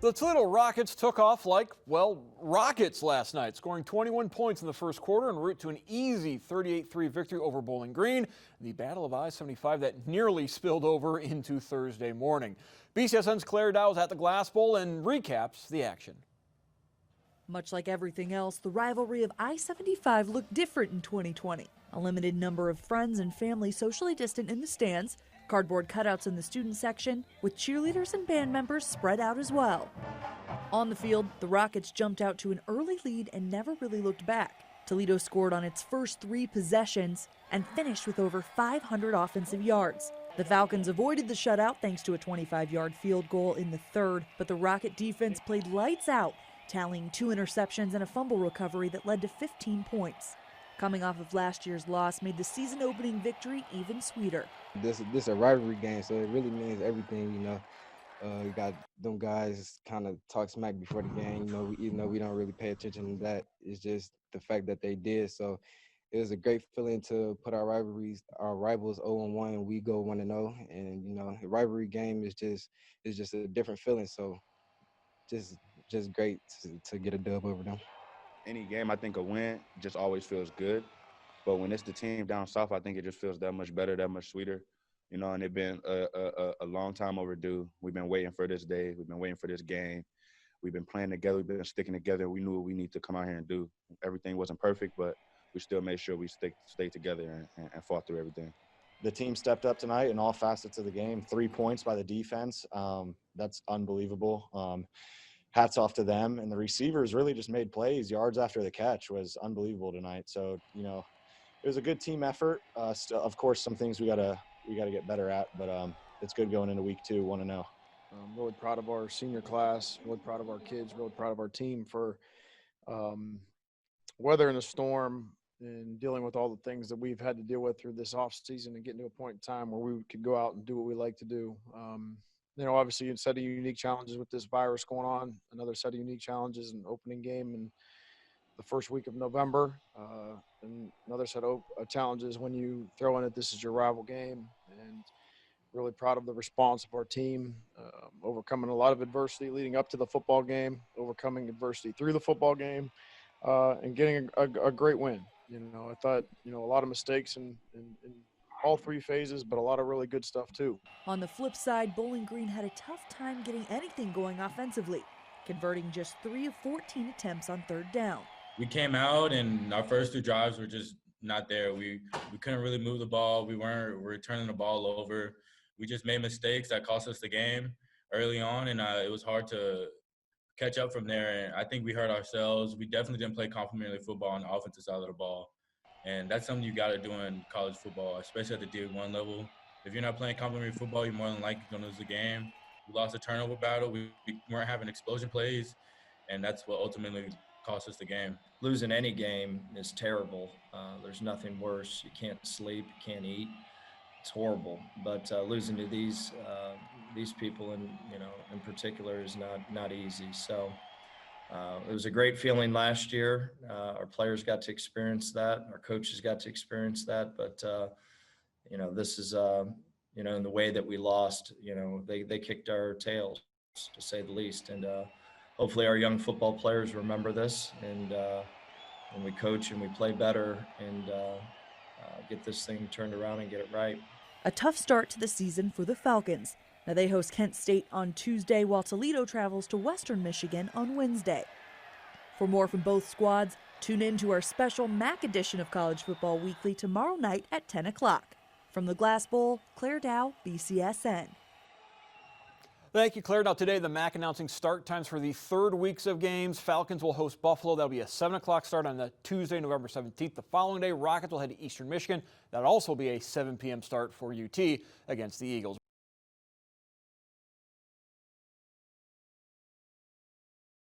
The Toledo Rockets took off like, well, rockets last night, scoring 21 points in the first quarter en route to an easy 38-3 victory over Bowling Green, the Battle of I-75 that nearly spilled over into Thursday morning. BCSN's Claire Dow is at the Glass Bowl and recaps the action. Much like everything else, the rivalry of I-75 looked different in 2020. A limited number of friends and family socially distant in the stands, cardboard cutouts in the student section, with cheerleaders and band members spread out as well. On the field, the Rockets jumped out to an early lead and never really looked back. Toledo scored on its first 3 possessions and finished with over 500 offensive yards. The Falcons avoided the shutout thanks to a 25-yard field goal in the third, but the Rocket defense played lights out, tallying 2 interceptions and a fumble recovery that led to 15 points. Coming off of last year's loss made the season-opening victory even sweeter. This is a rivalry game, so it really means everything, you know. You got them guys kind of talk smack before the game, even though we don't really pay attention to that. It's just the fact that they did. So it was a great feeling to put our rivals 0-1, and we go 1-0. And, you know, a rivalry game is just a different feeling. So just great to get a dub over them. Any game, I think a win just always feels good. But when it's the team down south, I think it just feels that much better, that much sweeter. You know, and it's been a long time overdue. We've been waiting for this day. We've been waiting for this game. We've been playing together. We've been sticking together. We knew what we need to come out here and do. Everything wasn't perfect, but we still made sure we stayed together and fought through everything. The team stepped up tonight in all facets of the game. 3 points by the defense. That's unbelievable. Hats off to them. And the receivers really just made plays. Yards after the catch was unbelievable tonight. So, you know, it was a good team effort. Of course, some things we gotta get better at, but it's good going into week 2, 1-0. I'm really proud of our senior class, really proud of our kids, really proud of our team for weathering the storm and dealing with all the things that we've had to deal with through this off season and getting to a point in time where we could go out and do what we like to do. You know, obviously a set of unique challenges with this virus going on, another set of unique challenges in opening game and the first week of November, and another set of challenges when you throw in it this is your rival game. And really proud of the response of our team, overcoming a lot of adversity leading up to the football game, overcoming adversity through the football game, and getting a great win. You know, I thought, you know, a lot of mistakes in all 3 phases, but a lot of really good stuff too. On the flip side, Bowling Green had a tough time getting anything going offensively, converting just 3 of 14 attempts on 3rd down. We came out and our first 2 drives were just not there. We couldn't really move the ball. We were turning the ball over. We just made mistakes that cost us the game early on, and it was hard to catch up from there. And I think we hurt ourselves. We definitely didn't play complementary football on the offensive side of the ball. And that's something you got to do in college football, especially at the D1 level. If you're not playing complementary football, you're more than likely going to lose the game. We lost a turnover battle. We weren't having explosion plays, and that's what ultimately cost us the game. Losing any game is terrible. There's nothing worse. You can't sleep, you can't eat. It's horrible. But losing to these people, in particular, is not easy. So it was a great feeling last year. Our players got to experience that. Our coaches got to experience that. But this is in the way that we lost. They kicked our tails, to say the least. And hopefully our young football players remember this, and we coach and we play better and get this thing turned around and get it right. A tough start to the season for the Falcons. Now they host Kent State on Tuesday, while Toledo travels to Western Michigan on Wednesday. For more from both squads, tune in to our special MAC edition of College Football Weekly tomorrow night at 10 o'clock. From the Glass Bowl, Claire Dow, BCSN. Thank you, Claire. Now today, the MAC announcing start times for the 3rd weeks of games. Falcons will host Buffalo. That'll be a 7 o'clock start on the Tuesday, November 17th. The following day, Rockets will head to Eastern Michigan. That'll also be a 7 p.m. start for UT against the Eagles.